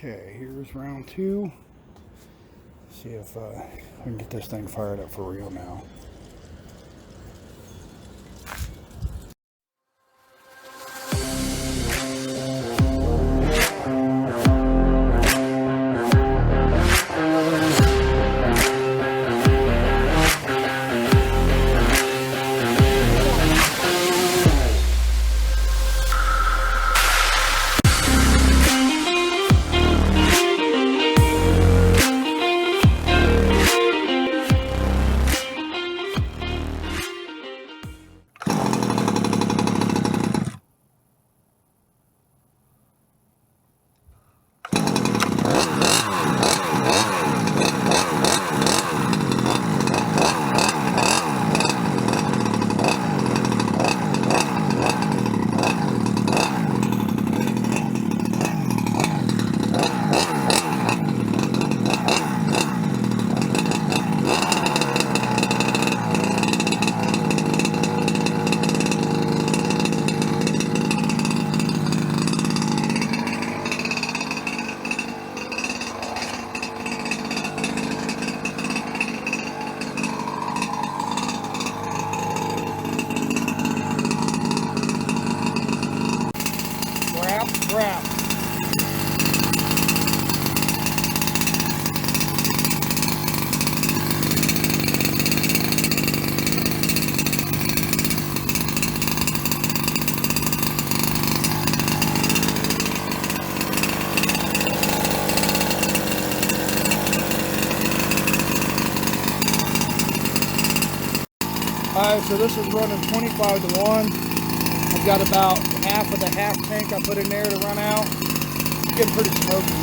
Okay, here's round two. See if we can get this thing fired up for real now. Crap. Alright, so this is running 25 to 1. I've got about half of the half tank I put in there to run out. It's getting pretty smoky.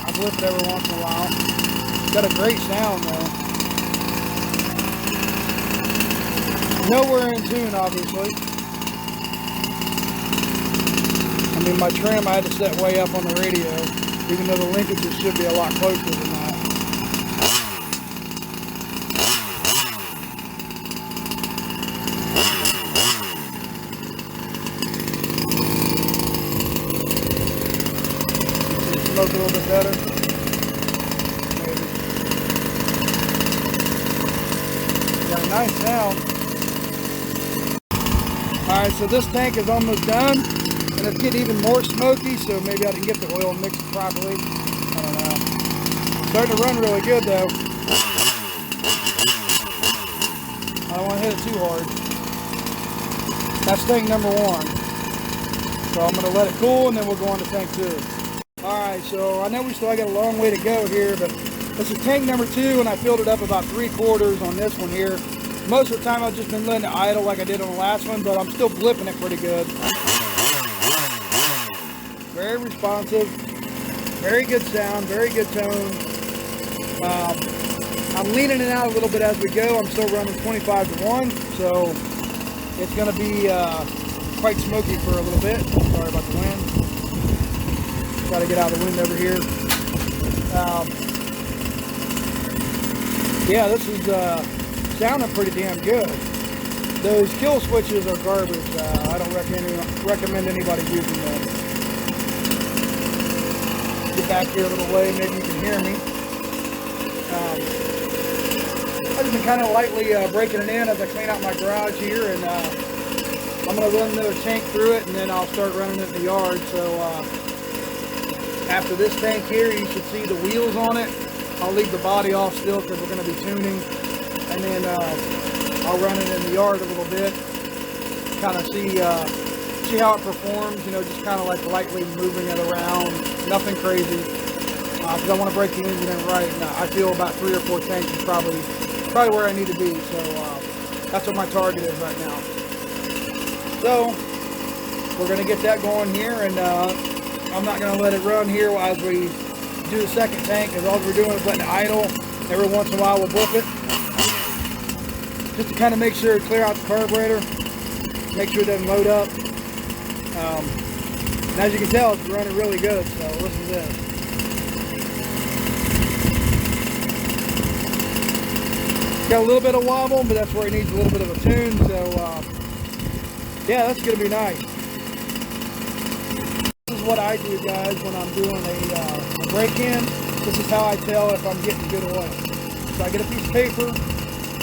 I blip it every once in a while. It's got a great sound though. Nowhere in tune, obviously. I mean, my trim I had to set way up on the radio, even though the linkages should be a lot closer than that. Smoke a little bit better. Maybe. Got a nice sound. Alright, so this tank is almost done. And it's getting even more smoky, so maybe I can get the oil mixed properly. I don't know. Starting to run really good though. I don't want to hit it too hard. That's tank number 1. So I'm going to let it cool and then we'll go on to tank 2. Alright, so I know we still got a long way to go here, but this is tank number 2 and I filled it up about 3/4 on this one here. Most of the time I've just been letting it idle like I did on the last one, but I'm still blipping it pretty good. Very responsive, very good sound, very good tone. I'm leaning it out a little bit as we go. I'm still running 25 to 1, so it's going to be quite smoky for a little bit. Sorry about the wind. Got to get out of the wind over here. Yeah, this is sounding pretty damn good. Those kill switches are garbage. I don't recommend anybody using them. Get back here a little way, maybe you can hear me. I've just been kind of lightly breaking it in as I clean out my garage here, and I'm going to run another tank through it, and then I'll start running it in the yard. So after this tank here, you should see the wheels on it. I'll leave the body off still because we're going to be tuning, and then I'll run it in the yard a little bit, kind of see how it performs, you know, just kind of like lightly moving it around, nothing crazy, because I want to break the engine in right, and I feel about 3 or 4 tanks is probably where I need to be, so that's what my target is right now. So we're going to get that going here, and I'm not going to let it run here as we do the second tank, because all we're doing is letting it idle. Every once in a while we'll book it, just to kind of make sure, clear out the carburetor, make sure it doesn't load up. And as you can tell, it's running really good, so listen to this. Got a little bit of wobble, but that's where it needs a little bit of a tune, so yeah, that's going to be nice. This is is what I do, guys, when I'm doing a break-in. This is how I tell if I'm getting good oil. So I get a piece of paper.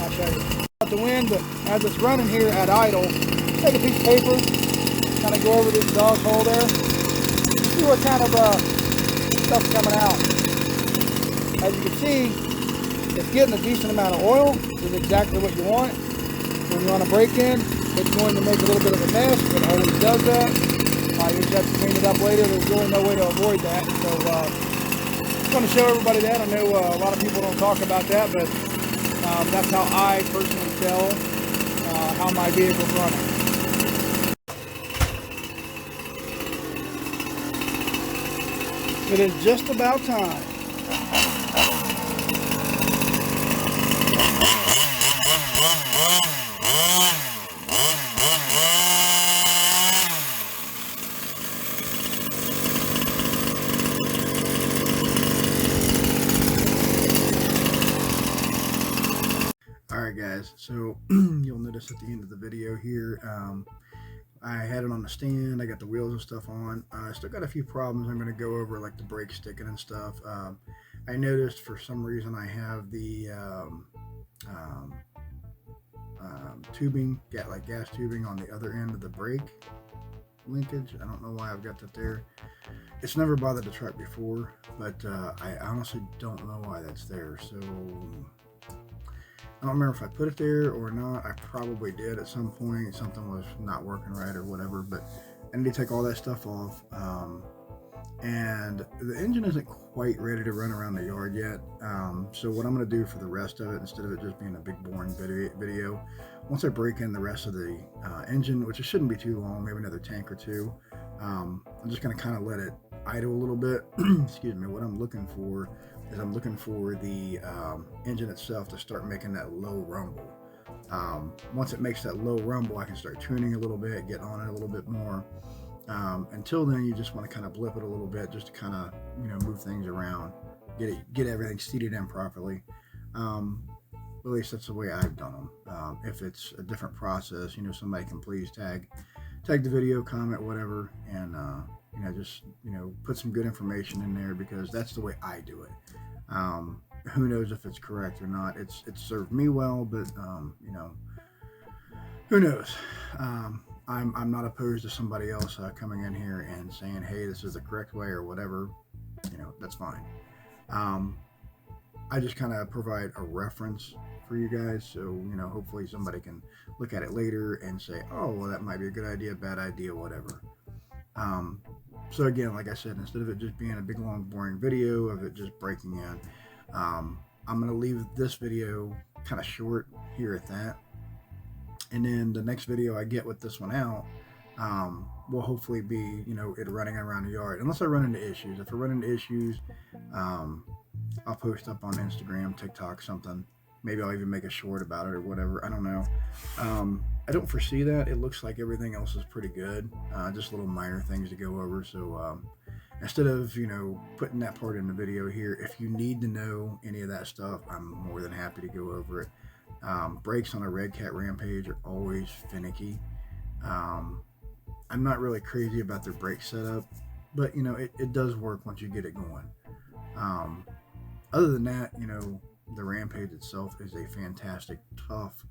I'll show you. Out the wind, but as it's running here at idle, just take a piece of paper, kind of go over this dog hole there, see what kind of stuff's coming out. As you can see, it's getting a decent amount of oil. This is exactly what you want. When you're on a break-in, it's going to make a little bit of a mess. It always does that. You just have to clean it up later. There's really no way to avoid that. So just want to show everybody that. I know a lot of people don't talk about that, but that's how I personally tell how my vehicle's running. It is just about time. Alright guys, so you'll notice at the end of the video here, I had it on the stand, I got the wheels and stuff on. I still got a few problems I'm going to go over, like the brake sticking and stuff. I noticed for some reason I have the tubing, like gas tubing on the other end of the brake linkage. I don't know why I've got that there. It's never bothered the truck before, but I honestly don't know why that's there. So I don't remember if I put it there or not. I probably did at some point. Something was not working right or whatever, but I need to take all that stuff off. And the engine isn't quite ready to run around the yard yet. So what I'm going to do for the rest of it, instead of it just being a big boring video, once I break in the rest of the engine, which it shouldn't be too long, maybe another tank or two, I'm just going to kind of let it idle a little bit. Excuse me. What I'm looking for is I'm looking for the engine itself to start making that low rumble. Once it makes that low rumble, I can start tuning a little bit, get on it a little bit more. Until then, you just want to kind of blip it a little bit, just to kind of, move things around, get everything seated in properly. At least that's the way I've done them. If it's a different process, somebody can please tag the video, comment, whatever, and just put some good information in there, because that's the way I do it. Who knows if it's correct or not? It's served me well, but who knows? I'm not opposed to somebody else coming in here and saying, hey, this is the correct way or whatever. That's fine. I just kind of provide a reference for you guys, so hopefully somebody can look at it later and say, oh, well, that might be a good idea, bad idea, whatever. So again, like I said, instead of it just being a big long boring video of it just breaking in, I'm going to leave this video kind of short here at that. And then the next video I get with this one out will hopefully be, it running around the yard. Unless I run into issues. If I run into issues, I'll post up on Instagram, TikTok, something. Maybe I'll even make a short about it or whatever. I don't know. I don't foresee that. It looks like everything else is pretty good. Just little minor things to go over. So instead of, putting that part in the video here, if you need to know any of that stuff, I'm more than happy to go over it. Brakes on a Red Cat Rampage are always finicky. I'm not really crazy about their brake setup, but it does work once you get it going. Other than that, the Rampage itself is a fantastic, tough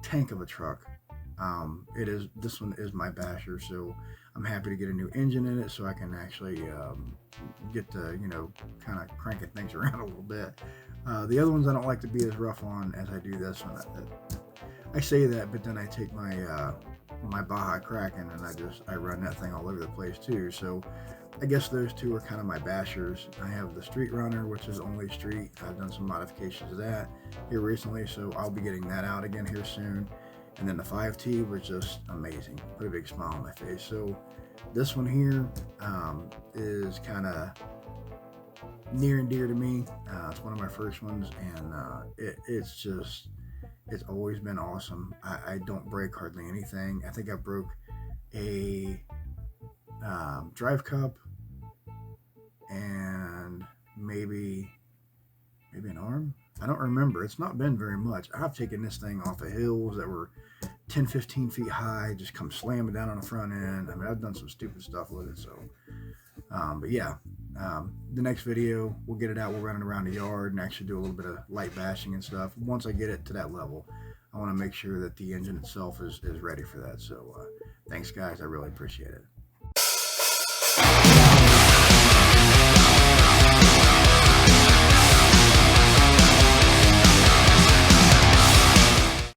tank of a truck. This one is my basher, so I'm happy to get a new engine in it, so I can actually get to kind of cranking things around a little bit. The other ones I don't like to be as rough on as I do this one. I say that, but then I take my Baja Kraken and I run that thing all over the place too. So I guess those two are kind of my bashers. I have the Street Runner, which is only street. I've done some modifications of that here recently, so I'll be getting that out again here soon. And then the 5T was just amazing. Put a big smile on my face. So this one here is kind of near and dear to me. It's one of my first ones, and it's always been awesome. I don't break hardly anything. I think I broke a drive cup and maybe an arm. I don't remember. It's not been very much. I've taken this thing off of hills that were 10-15 feet high, just come slamming down on the front end. I mean, I've done some stupid stuff with it, so But yeah, the next video, we'll get it out. We'll run it around the yard and actually do a little bit of light bashing and stuff. Once I get it to that level, I want to make sure that the engine itself is ready for that. So thanks, guys. I really appreciate it.